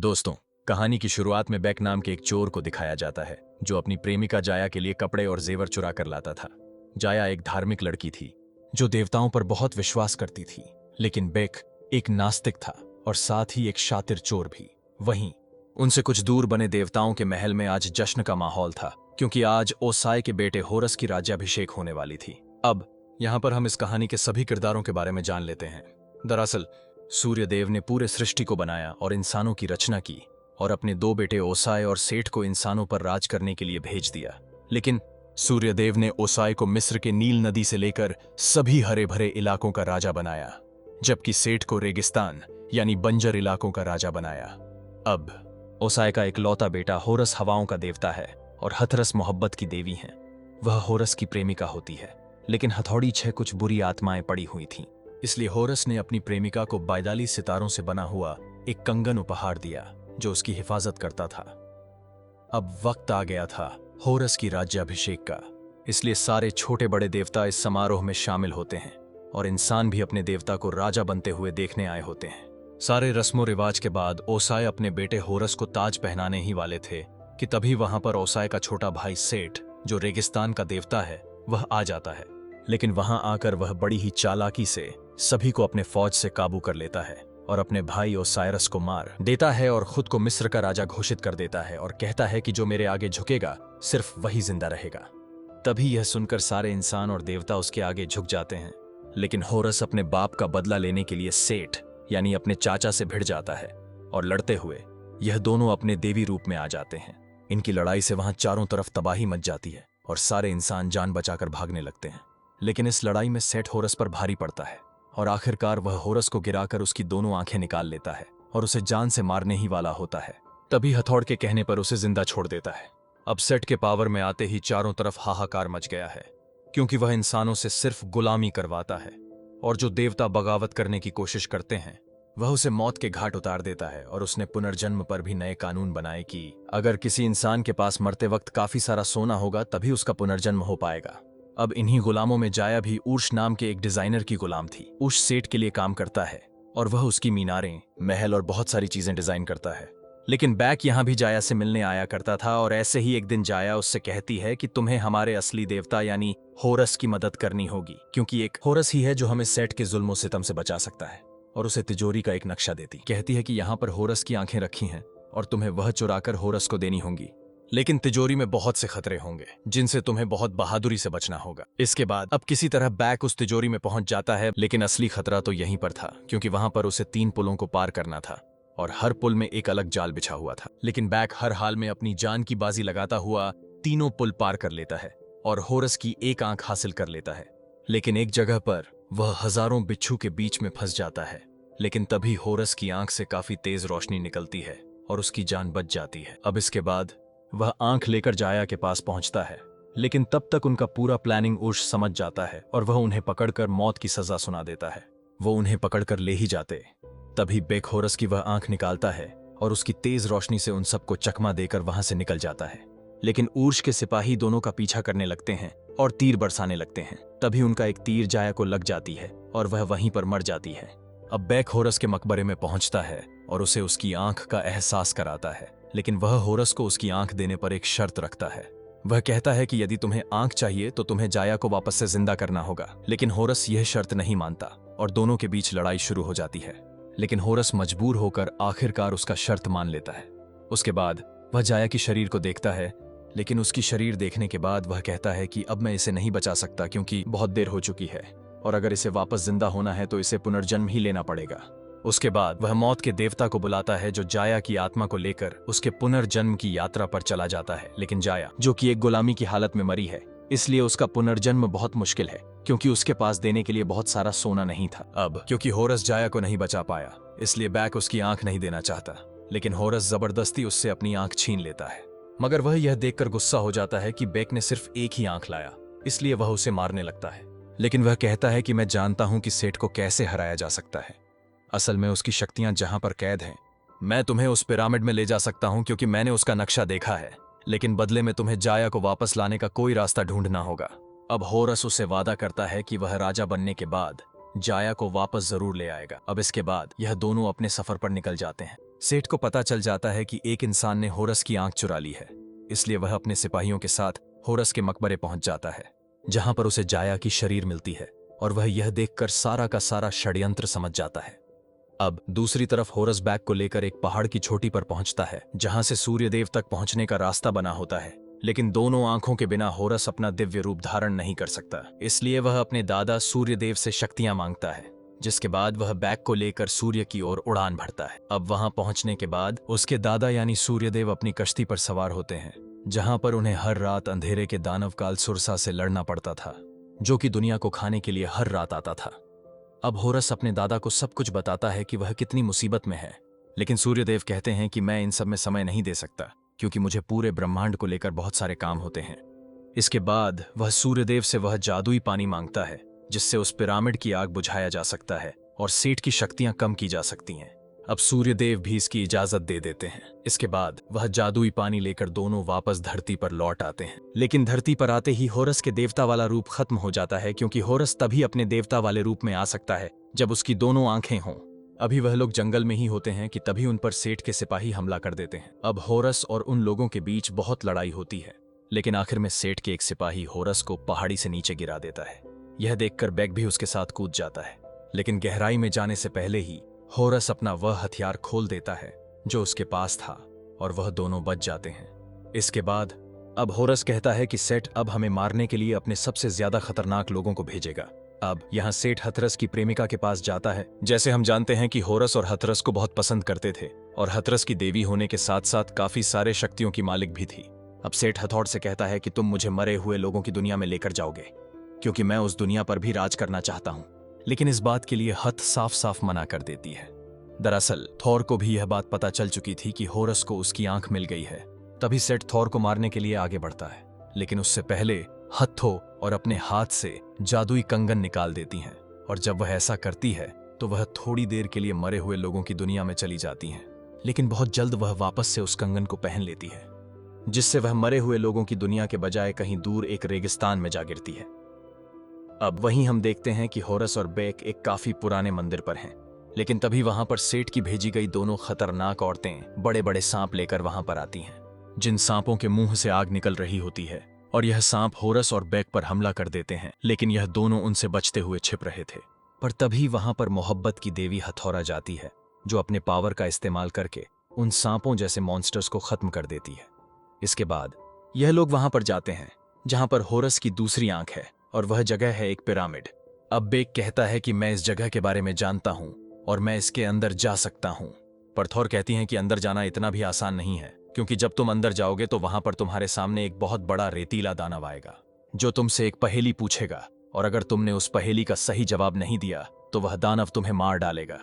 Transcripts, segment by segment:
दोस्तों, कहानी की शुरुआत में बेक नाम के एक चोर को दिखाया जाता है जो अपनी प्रेमिका जाया के लिए कपड़े और जेवर चुरा कर लाता था। जाया एक धार्मिक लड़की थी जो देवताओं पर बहुत विश्वास करती थी, लेकिन बेक एक नास्तिक था और साथ ही एक शातिर चोर भी। वहीं उनसे कुछ दूर बने देवताओं के महल में आज जश्न का माहौल था, क्योंकि आज ओसाई के बेटे होरस की राज्याभिषेक होने वाली थी। अब यहाँ पर हम इस कहानी के सभी किरदारों के बारे में जान लेते हैं। दरअसल सूर्यदेव ने पूरे सृष्टि को बनाया और इंसानों की रचना की और अपने दो बेटे ओसाई और सेठ को इंसानों पर राज करने के लिए भेज दिया। लेकिन सूर्यदेव ने ओसाई को मिस्र के नील नदी से लेकर सभी हरे भरे इलाकों का राजा बनाया, जबकि सेठ को रेगिस्तान यानी बंजर इलाकों का राजा बनाया। अब ओसाई का इकलौता बेटा होरस हवाओं का देवता है और हथरस मोहब्बत की देवी हैं। वह होरस की प्रेमिका होती है, लेकिन हथौड़ी 6 कुछ बुरी आत्माएं पड़ी हुई थीं। इसलिए होरस ने अपनी प्रेमिका को बायदाली सितारों से बना हुआ एक कंगन उपहार दिया जो उसकी हिफाजत करता था। अब वक्त आ गया था होरस की राज्याभिषेक का, इसलिए सारे छोटे बड़े देवता इस समारोह में शामिल होते हैं और इंसान भी अपने देवता को राजा बनते हुए देखने आए होते हैं। सारे रस्मों रिवाज के बाद ओसाई अपने बेटे होरस को ताज पहनाने ही वाले थे कि तभी वहां पर ओसाई का छोटा भाई सेठ, जो रेगिस्तान का देवता है, वह आ जाता है। लेकिन वहां आकर वह बड़ी ही चालाकी से सभी को अपने फौज से काबू कर लेता है और अपने भाई ओसाइरस को मार देता है और खुद को मिस्र का राजा घोषित कर देता है और कहता है कि जो मेरे आगे झुकेगा सिर्फ वही जिंदा रहेगा। तभी यह सुनकर सारे इंसान और देवता उसके आगे झुक जाते हैं। लेकिन होरस अपने बाप का बदला लेने के लिए सेठ यानी अपने चाचा से भिड़ जाता है और लड़ते हुए यह दोनों अपने देवी रूप में आ जाते हैं। इनकी लड़ाई से वहां चारों तरफ तबाही मच जाती है और सारे इंसान जान बचाकर भागने लगते हैं। लेकिन इस लड़ाई में सेठ होरस पर भारी पड़ता है और आखिरकार वह होरस को गिराकर उसकी दोनों आंखें निकाल लेता है और उसे जान से मारने ही वाला होता है। तभी हथौड़ के कहने पर उसे जिंदा छोड़ देता है। अब सेठ के पावर में आते ही चारों तरफ हाहाकार मच गया है, क्योंकि वह इंसानों से सिर्फ गुलामी करवाता है और जो देवता बगावत करने की कोशिश करते हैं वह उसे मौत के घाट उतार देता है। और उसने पुनर्जन्म पर भी नए कानून बनाए कि अगर किसी इंसान के पास मरते वक्त काफी सारा सोना होगा तभी उसका पुनर्जन्म हो पाएगा। अब इन्हीं गुलामों में जाया भी ऊर्ष नाम के एक डिजाइनर की गुलाम थी। ऊर्ष सेठ के लिए काम करता है और वह उसकी मीनारें, महल और बहुत सारी चीजें डिजाइन करता है। लेकिन बैक यहाँ भी जाया से मिलने आया करता था और ऐसे ही एक दिन जाया उससे कहती है कि तुम्हें हमारे असली देवता यानी होरस की मदद करनी होगी, क्योंकि एक होरस ही है जो हमें सेठ के जुल्म सितम से बचा सकता है। और उसे तिजोरी का एक नक्शा देती, कहती है कि यहाँ पर होरस की आंखें रखी हैं और तुम्हें वह चुराकर होरस को देनी होंगी। लेकिन तिजोरी में बहुत से खतरे होंगे जिनसे तुम्हें बहुत बहादुरी से बचना होगा। इसके बाद अब किसी तरह बैक उस तिजोरी में पहुंच जाता है, लेकिन असली खतरा तो यहीं पर था, क्योंकि वहां पर उसे 3 पुलों को पार करना था और हर पुल में एक अलग जाल बिछा हुआ था। लेकिन बैक हर हाल में अपनी जान की बाजी लगाता हुआ तीनों पुल पार कर लेता है और होरस की एक आंख हासिल कर लेता है। लेकिन एक जगह पर वह हजारों बिच्छू के बीच में फंस जाता है। लेकिन तभी होरस की आंख से काफी तेज रोशनी निकलती है और उसकी जान बच जाती है। अब इसके बाद वह आंख लेकर जाया के पास पहुंचता है, लेकिन तब तक उनका पूरा प्लानिंग ऊर्ष समझ जाता है और वह उन्हें पकड़कर मौत की सजा सुना देता है। वो उन्हें पकड़कर ले ही जाते। तभी बेक होरस की वह आंख निकालता है और उसकी तेज रोशनी से उन सबको चकमा देकर वहां से निकल जाता है। लेकिन ऊर्ष के सिपाही दोनों का पीछा करने लगते हैं और तीर बरसाने लगते हैं। तभी उनका एक तीर जाया को लग जाती है और वह वहीं पर मर जाती है। अब बैक होरस के मकबरे में पहुंचता है और उसे उसकी आंख का एहसास कराता है, लेकिन वह होरस को उसकी आंख देने पर एक शर्त रखता है। वह कहता है कि यदि तुम्हें आंख चाहिए तो तुम्हें जाया को वापस से जिंदा करना होगा। लेकिन होरस यह शर्त नहीं मानता और दोनों के बीच लड़ाई शुरू हो जाती है। लेकिन होरस मजबूर होकर आखिरकार उसका शर्त मान लेता है। उसके बाद वह जाया की शरीर को देखता है, लेकिन उसकी शरीर देखने के बाद वह कहता है कि अब मैं इसे नहीं बचा सकता, क्योंकि बहुत देर हो चुकी है और अगर इसे वापस जिंदा होना है तो इसे पुनर्जन्म ही लेना पड़ेगा। उसके बाद वह मौत के देवता को बुलाता है जो जाया की आत्मा को लेकर उसके पुनर्जन्म की यात्रा पर चला जाता है। लेकिन जाया, जो कि एक गुलामी की हालत में मरी है, इसलिए उसका पुनर्जन्म बहुत मुश्किल है, क्योंकि उसके पास देने के लिए बहुत सारा सोना नहीं था। अब क्योंकि होरस जाया को नहीं बचा पाया, इसलिए बैक उसकी आंख नहीं देना चाहता। लेकिन होरस जबरदस्ती उससे अपनी आंख छीन लेता है, मगर वह यह देखकर गुस्सा हो जाता है कि बेक ने सिर्फ एक ही आंख लाया, इसलिए वह उसे मारने लगता है। लेकिन वह कहता है कि मैं जानता हूं कि सेठ को कैसे हराया जा सकता है। असल में उसकी शक्तियां जहां पर कैद हैं। मैं तुम्हें उस पिरामिड में ले जा सकता हूं क्योंकि मैंने उसका नक्शा देखा है, लेकिन बदले में तुम्हें जाया को वापस लाने का कोई रास्ता ढूंढना होगा। अब होरस उसे वादा करता है कि वह राजा बनने के बाद जाया को वापस जरूर ले आएगा। अब इसके बाद यह दोनों अपने सफर पर निकल जाते हैं। सेठ को पता चल जाता है कि एक इंसान ने होरस की आंख चुरा ली है, इसलिए वह अपने सिपाहियों के साथ होरस के मकबरे पहुंच जाता है, जहां पर उसे जाया की शरीर मिलती है और वह यह देखकर सारा का सारा षड्यंत्र समझ जाता है। अब दूसरी तरफ होरस बैग को लेकर एक पहाड़ की चोटी पर पहुंचता है, जहां से सूर्यदेव तक पहुंचने का रास्ता बना होता है, लेकिन दोनों आंखों के बिना होरस अपना दिव्य रूप धारण नहीं कर सकता। इसलिए वह अपने दादा सूर्यदेव से शक्तियां मांगता है, जिसके बाद वह बैग को लेकर सूर्य की ओर उड़ान भरता है। अब वहां पहुंचने के बाद उसके दादा यानी सूर्यदेव अपनी कश्ती पर सवार होते हैं, जहां पर उन्हें हर रात अंधेरे के दानव काल सुरसा से लड़ना पड़ता था, जो कि दुनिया को खाने के लिए हर रात आता था। अब होरस अपने दादा को सब कुछ बताता है कि वह कितनी मुसीबत में है, लेकिन सूर्यदेव कहते हैं कि मैं इन सब में समय नहीं दे सकता, क्योंकि मुझे पूरे ब्रह्मांड को लेकर बहुत सारे काम होते हैं। इसके बाद वह सूर्यदेव से वह जादुई पानी मांगता है, जिससे उस पिरामिड की आग बुझाया जा सकता है और सेठ की शक्तियां कम की जा सकती हैं। अब सूर्यदेव भी इसकी इजाजत दे देते हैं। इसके बाद वह जादुई पानी लेकर दोनों वापस धरती पर लौट आते हैं, लेकिन धरती पर आते ही होरस के देवता वाला रूप खत्म हो जाता है, क्योंकि होरस तभी अपने देवता वाले रूप में आ सकता है जब उसकी दोनों आंखें हों। अभी वह लोग जंगल में ही होते हैं कि तभी उन पर सेठ के सिपाही हमला कर देते हैं। अब होरस और उन लोगों के बीच बहुत लड़ाई होती है, लेकिन आखिर में सेठ के एक सिपाही होरस को पहाड़ी से नीचे गिरा देता है। यह देखकर बैग भी उसके साथ कूद जाता है, लेकिन गहराई में जाने से पहले ही होरस अपना वह हथियार खोल देता है जो उसके पास था, और वह दोनों बच जाते हैं। इसके बाद अब होरस कहता है कि सेठ अब हमें मारने के लिए अपने सबसे ज्यादा खतरनाक लोगों को भेजेगा। अब यहाँ सेठ हथरस की प्रेमिका के पास जाता है। जैसे हम जानते हैं कि होरस और हथरस को बहुत पसंद करते थे, और हथरस की देवी होने के साथ साथ काफी सारे शक्तियों की मालिक भी थी। अब सेठ हथौड़ से कहता है कि तुम मुझे मरे हुए लोगों की दुनिया में लेकर जाओगे, क्योंकि मैं उस दुनिया पर भी राज करना चाहता हूं। लेकिन इस बात के लिए हथ साफ साफ मना कर देती है। दरअसल थौर को भी यह बात पता चल चुकी थी कि होरस को उसकी आंख मिल गई है। तभी सेठ थौर को मारने के लिए आगे बढ़ता है, लेकिन उससे पहले हथो और अपने हाथ से जादुई कंगन निकाल देती हैं, और जब वह ऐसा करती है तो वह थोड़ी देर के लिए मरे हुए लोगों की दुनिया में चली जाती हैं, लेकिन बहुत जल्द वह वापस से उस कंगन को पहन लेती है, जिससे वह मरे हुए लोगों की दुनिया के बजाय कहीं दूर एक रेगिस्तान में जा गिरती है। अब वहीं हम देखते हैं कि होरस और बेक एक काफी पुराने मंदिर पर हैं, लेकिन तभी वहां पर सेठ की भेजी गई दोनों खतरनाक औरतें बड़े बड़े सांप लेकर वहां पर आती हैं, जिन सांपों के मुंह से आग निकल रही होती है, और यह सांप होरस और बेक पर हमला कर देते हैं, लेकिन यह दोनों उनसे बचते हुए छिप रहे थे। पर तभी वहां पर मोहब्बत की देवी हथौरा जाती है, जो अपने पावर का इस्तेमाल करके उन सांपों जैसे मॉन्स्टर्स को खत्म कर देती है। इसके बाद यह लोग वहां पर जाते हैं जहां पर होरस की दूसरी आंख है, और वह जगह है एक पिरामिड। अब बेक कहता है कि मैं इस जगह के बारे में जानता हूं और मैं इसके अंदर जा सकता हूं, पर थौर कहती हैं कि अंदर जाना इतना भी आसान नहीं है, क्योंकि जब तुम अंदर जाओगे तो वहां पर तुम्हारे सामने एक बहुत बड़ा रेतीला दानव आएगा, जो तुमसे एक पहेली पूछेगा, और अगर तुमने उस पहेली का सही जवाब नहीं दिया तो वह दानव तुम्हें मार डालेगा।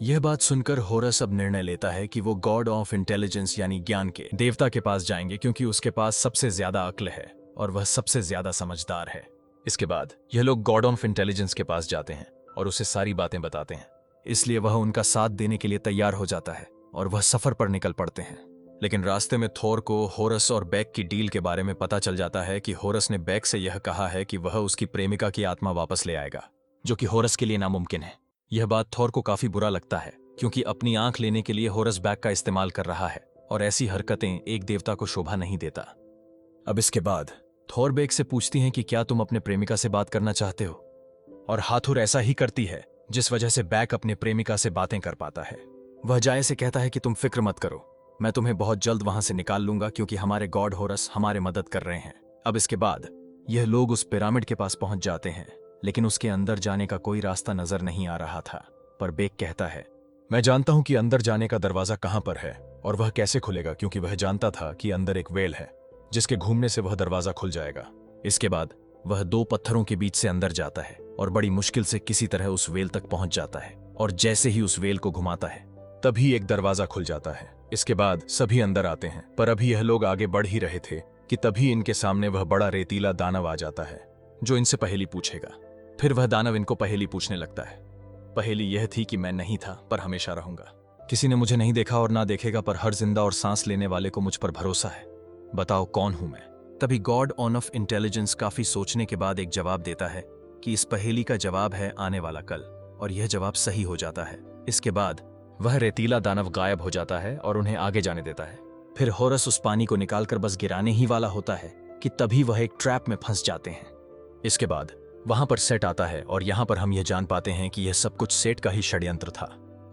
यह बात सुनकर होरस अब निर्णय लेता है कि वो गॉड ऑफ इंटेलिजेंस यानी ज्ञान के देवता के पास जाएंगे, क्योंकि उसके पास सबसे ज्यादा अक्ल है और वह सबसे ज्यादा समझदार है। इसके बाद यह लोग गॉड ऑफ इंटेलिजेंस के पास जाते हैं और उसे सारी बातें बताते हैं, इसलिए वह उनका साथ देने के लिए तैयार हो जाता है और वह सफर पर निकल पड़ते हैं। लेकिन रास्ते में थोर को होरस और बेक की डील के बारे में पता चल जाता है कि होरस ने बेक से यह कहा है कि वह उसकी प्रेमिका की आत्मा वापस ले आएगा, जो कि होरस के लिए नामुमकिन है। यह बात थोर को काफी बुरा लगता है, क्योंकि अपनी आंख लेने के लिए होरस बेक का इस्तेमाल कर रहा है, और ऐसी हरकतें एक देवता को शोभा नहीं देता। अब इसके बाद थोर बेक से पूछती हैं कि क्या तुम अपने प्रेमिका से बात करना चाहते हो, और हाथुर ऐसा ही करती है, जिस वजह से बेक अपने प्रेमिका से बातें कर पाता है। वह जाए से कहता है कि तुम फिक्र मत करो, मैं तुम्हें बहुत जल्द वहां से निकाल लूंगा, क्योंकि हमारे गॉड होरस हमारे मदद कर रहे हैं। अब इसके बाद यह लोग उस पिरामिड के पास पहुंच जाते हैं, लेकिन उसके अंदर जाने का कोई रास्ता नजर नहीं आ रहा था। पर बेक कहता है, मैं जानता हूं कि अंदर जाने का दरवाजा कहां पर है और वह कैसे खुलेगा, क्योंकि वह जानता था कि अंदर एक वेल है जिसके घूमने से वह दरवाजा खुल जाएगा। इसके बाद वह दो पत्थरों के बीच से अंदर जाता है और बड़ी मुश्किल से किसी तरह उस वेल तक पहुंच जाता है, और जैसे ही उस वेल को घुमाता है तभी एक दरवाजा खुल जाता है। इसके बाद सभी अंदर आते हैं, पर अभी यह लोग आगे बढ़ ही रहे थे कि तभी इनके सामने वह बड़ा रेतीला दानव आ जाता है, जो इनसे पहेली पूछेगा। फिर वह दानव इनको पहेली पूछने लगता है। पहेली यह थी कि मैं नहीं था पर हमेशा रहूंगा। किसी ने मुझे नहीं देखा और ना देखेगा, पर हर जिंदा और सांस लेने वाले को मुझ पर भरोसा है। बताओ कौन हूं मैं? तभी गॉड ऑफ इंटेलिजेंस काफी सोचने के बाद एक जवाब देता है कि इस पहेली का जवाब है आने वाला कल, और यह जवाब सही हो जाता है। इसके बाद वह रेतीला दानव गायब हो जाता है और उन्हें आगे जाने देता है। फिर होरस उस पानी को निकालकर बस गिराने ही वाला होता है कि तभी वह एक ट्रैप में फंस जाते हैं। इसके बाद वहां पर सेट आता है और यहां पर हम यह जान पाते हैं कि यह सब कुछ सेट का ही षड्यंत्र था।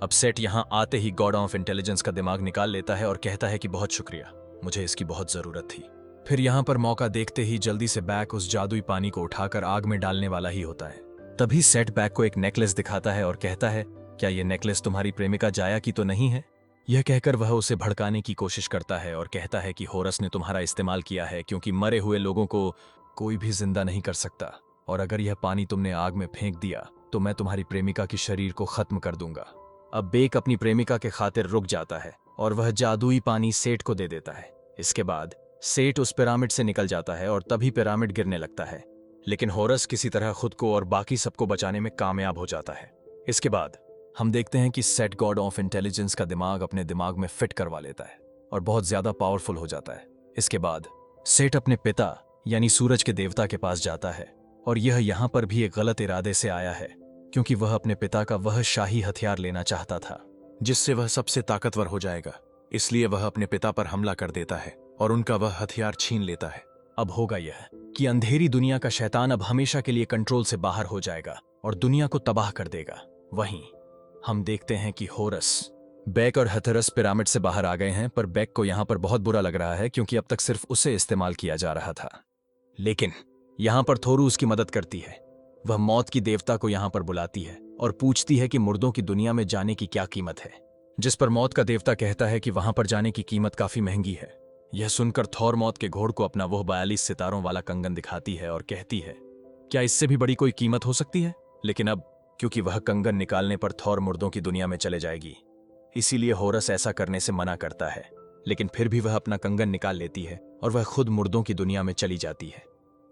अब सेट यहां आते ही गॉड ऑफ इंटेलिजेंस का दिमाग निकाल लेता है और कहता है कि बहुत शुक्रिया, मुझे इसकी बहुत जरूरत थी। फिर यहां पर मौका देखते ही जल्दी से बैक उस जादुई पानी को उठाकर आग में डालने वाला ही होता है। तभी सेट बैक को एक नेकलेस दिखाता है और कहता है, क्या यह नेकलेस तुम्हारी प्रेमिका जाया की तो नहीं है? यह कहकर वह उसे भड़काने की कोशिश करता है और कहता है कि होरस ने तुम्हारा इस्तेमाल किया है क्योंकि मरे हुए लोगों को कोई भी जिंदा नहीं कर सकता, और अगर यह पानी तुमने आग में फेंक दिया तो मैं तुम्हारी प्रेमिका के शरीर को खत्म कर दूंगा। अब बेक अपनी प्रेमिका के खातिर रुक जाता है और वह जादुई पानी सेठ को दे देता है। इसके बाद सेठ उस पिरामिड से निकल जाता है और तभी पिरामिड गिरने लगता है, लेकिन होरस किसी तरह खुद को और बाकी सबको बचाने में कामयाब हो जाता है। इसके बाद हम देखते हैं कि सेट गॉड ऑफ इंटेलिजेंस का दिमाग अपने दिमाग में फिट करवा लेता है और बहुत ज्यादा पावरफुल हो जाता है। इसके बाद सेट अपने पिता यानी सूरज के देवता के पास जाता है और यह यहां पर भी एक गलत इरादे से आया है क्योंकि वह अपने पिता का वह शाही हथियार लेना चाहता था जिससे वह सबसे ताकतवर हो जाएगा। इसलिए वह अपने पिता पर हमला कर देता है और उनका वह हथियार छीन लेता है। अब होगा यह कि अंधेरी दुनिया का शैतान अब हमेशा के लिए कंट्रोल से बाहर हो जाएगा और दुनिया को तबाह कर देगा। वहीं हम देखते हैं कि होरस, बेक और हथरस पिरामिड से बाहर आ गए हैं, पर बेक को यहां पर बहुत बुरा लग रहा है क्योंकि अब तक सिर्फ उसे इस्तेमाल किया जा रहा था। लेकिन यहां पर थोरू उसकी मदद करती है। वह मौत की देवता को यहां पर बुलाती है और पूछती है कि मुर्दों की दुनिया में जाने की क्या कीमत है, जिस पर मौत का देवता कहता है कि वहां पर जाने की कीमत काफी महंगी है। यह सुनकर थोर मौत के घोड़ को अपना वह 42 सितारों वाला कंगन दिखाती है और कहती है, क्या इससे भी बड़ी कोई कीमत हो सकती है? लेकिन अब क्योंकि वह कंगन निकालने पर थोर मुर्दों की दुनिया में चले जाएगी, इसीलिए होरस ऐसा करने से मना करता है। लेकिन फिर भी वह अपना कंगन निकाल लेती है और वह खुद मुर्दों की दुनिया में चली जाती है।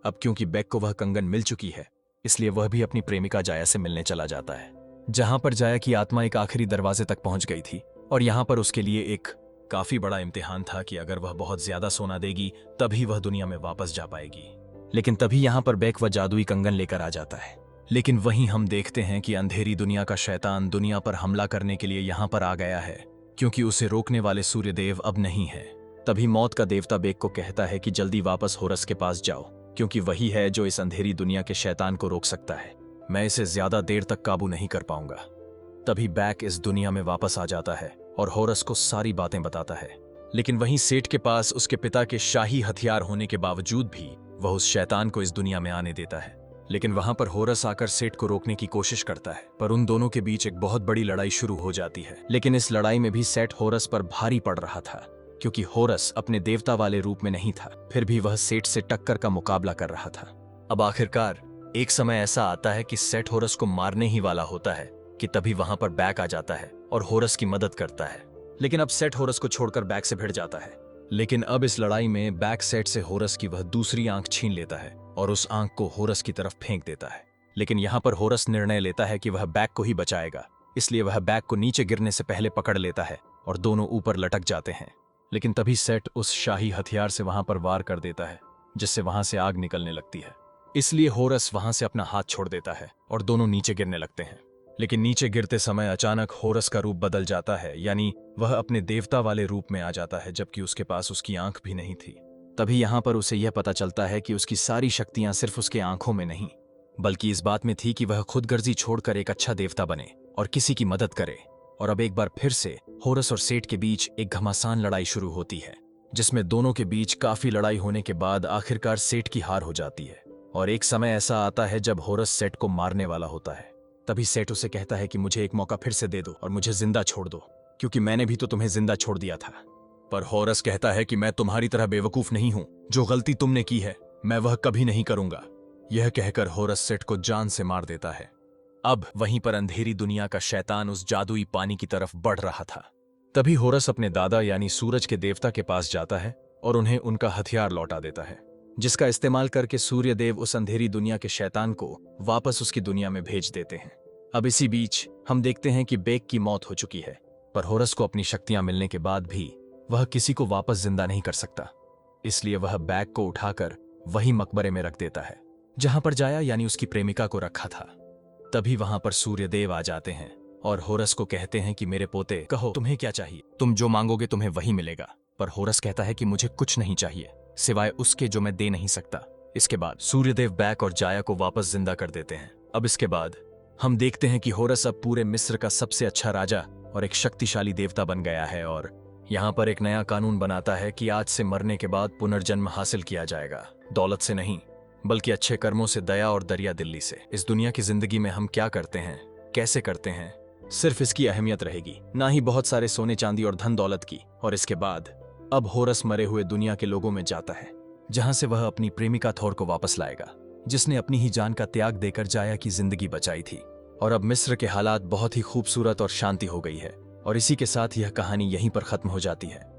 अब क्योंकि बेक को वह कंगन मिल चुकी है, इसलिए वह भी अपनी प्रेमिका जाया से मिलने चला जाता है, जहां पर जाया की आत्मा एक आखिरी दरवाजे तक पहुंच गई थी और यहां पर उसके लिए एक काफी बड़ा इम्तिहान था कि अगर वह बहुत ज्यादा सोना देगी तभी वह दुनिया में वापस जा पाएगी। लेकिन तभी यहां पर बेक वह जादुई कंगन लेकर आ जाता है। लेकिन वहीं हम देखते हैं कि अंधेरी दुनिया का शैतान दुनिया पर हमला करने के लिए यहां पर आ गया है क्योंकि उसे रोकने वाले सूर्यदेव अब नहीं है। तभी मौत का देवता बेक को कहता है कि जल्दी वापस होरस के पास जाओ क्योंकि वही है जो इस अंधेरी दुनिया के शैतान को रोक सकता है। मैं इसे ज्यादा देर तक काबू नहीं कर पाऊंगा। तभी बैक इस दुनिया में वापस आ जाता है और होरस को सारी बातें बताता है। लेकिन वहीं सेठ के पास उसके पिता के शाही हथियार होने के बावजूद भी वह उस शैतान को इस दुनिया में आने देता है। लेकिन वहां पर होरस आकर सेठ को रोकने की कोशिश करता है, पर उन दोनों के बीच एक बहुत बड़ी लड़ाई शुरू हो जाती है। लेकिन इस लड़ाई में भी सेठ होरस पर भारी पड़ रहा था क्योंकि होरस अपने देवता वाले रूप में नहीं था। फिर भी वह सेठ से टक्कर का मुकाबला कर रहा था। अब आखिरकार एक समय ऐसा आता है कि सेठ होरस को मारने ही वाला होता है कि तभी वहां पर बैक आ जाता है और होरस की मदद करता है। लेकिन अब सेठ होरस को छोड़कर बैक से भिड़ जाता है। लेकिन अब इस लड़ाई में बैक सेठ से होरस की वह दूसरी आंख छीन लेता है और उस आंख को होरस की तरफ फेंक देता है। लेकिन यहां पर होरस निर्णय लेता है कि वह बैक को ही बचाएगा, इसलिए वह बैक को नीचे गिरने से पहले पकड़ लेता है और दोनों ऊपर लटक जाते हैं। लेकिन तभी सेठ उस शाही हथियार से वहां पर वार कर देता है जिससे वहां से आग निकलने लगती है। इसलिए होरस वहां से अपना हाथ छोड़ देता है और दोनों नीचे गिरने लगते हैं। लेकिन नीचे गिरते समय अचानक होरस का रूप बदल जाता है, यानी वह अपने देवता वाले रूप में आ जाता है, जबकि उसके पास उसकी आंख भी नहीं थी। तभी यहां पर उसे यह पता चलता है कि उसकी सारी शक्तियां सिर्फ उसके आंखों में नहीं बल्कि इस बात में थी कि वह खुदगर्जी छोड़कर एक अच्छा देवता बने और किसी की मदद करे। और अब एक बार फिर से होरस और सेठ के बीच एक घमासान लड़ाई शुरू होती है, जिसमें दोनों के बीच काफी लड़ाई होने के बाद आखिरकार सेठ की हार हो जाती है। और एक समय ऐसा आता है जब होरस सेठ को मारने वाला होता है। तभी सेठ उसे कहता है कि मुझे एक मौका फिर से दे दो और मुझे जिंदा छोड़ दो, क्योंकि मैंने भी तो तुम्हें जिंदा छोड़ दिया था। पर होरस कहता है कि मैं तुम्हारी तरह बेवकूफ नहीं हूं, जो गलती तुमने की है मैं वह कभी नहीं करूंगा। यह कहकर होरस सेठ को जान से मार देता है। अब वहीं पर अंधेरी दुनिया का शैतान उस जादुई पानी की तरफ बढ़ रहा था। तभी होरस अपने दादा यानी सूरज के देवता के पास जाता है और उन्हें उनका हथियार लौटा देता है, जिसका इस्तेमाल करके सूर्यदेव उस अंधेरी दुनिया के शैतान को वापस उसकी दुनिया में भेज देते हैं। अब इसी बीच हम देखते हैं कि बेक की मौत हो चुकी है, पर होरस को अपनी शक्तियां मिलने के बाद भी वह किसी को वापस जिंदा नहीं कर सकता। इसलिए वह बैग को उठाकर वही मकबरे में रख देता है जहां पर जाया यानी उसकी प्रेमिका को रखा था। तभी वहां पर सूर्यदेव आ जाते हैं और होरस को कहते हैं कि मेरे पोते, कहो तुम्हें क्या चाहिए। तुम जो मांगोगे तुम्हें वही मिलेगा। पर होरस कहता है कि मुझे कुछ नहीं चाहिए सिवाय उसके जो मैं दे नहीं सकता। इसके बाद सूर्यदेव बैक और जाया को वापस जिंदा कर देते हैं। अब इसके बाद हम देखते हैं कि होरस अब पूरे मिस्र का सबसे अच्छा राजा और एक शक्तिशाली देवता बन गया है और यहाँ पर एक नया कानून बनाता है कि आज से मरने के बाद पुनर्जन्म हासिल किया जाएगा, दौलत से नहीं बल्कि अच्छे कर्मों से, दया और दरिया दिल्ली से। इस दुनिया की जिंदगी में हम क्या करते हैं, कैसे करते हैं, सिर्फ इसकी अहमियत रहेगी, ना ही बहुत सारे सोने चांदी और धन दौलत की। और इसके बाद अब होरस मरे हुए दुनिया के लोगों में जाता है जहां से वह अपनी प्रेमिका थोर को वापस लाएगा, जिसने अपनी ही जान का त्याग देकर जाया की जिंदगी बचाई थी। और अब मिस्र के हालात बहुत ही खूबसूरत और शांति हो गई है। और इसी के साथ यह कहानी यहीं पर खत्म हो जाती है।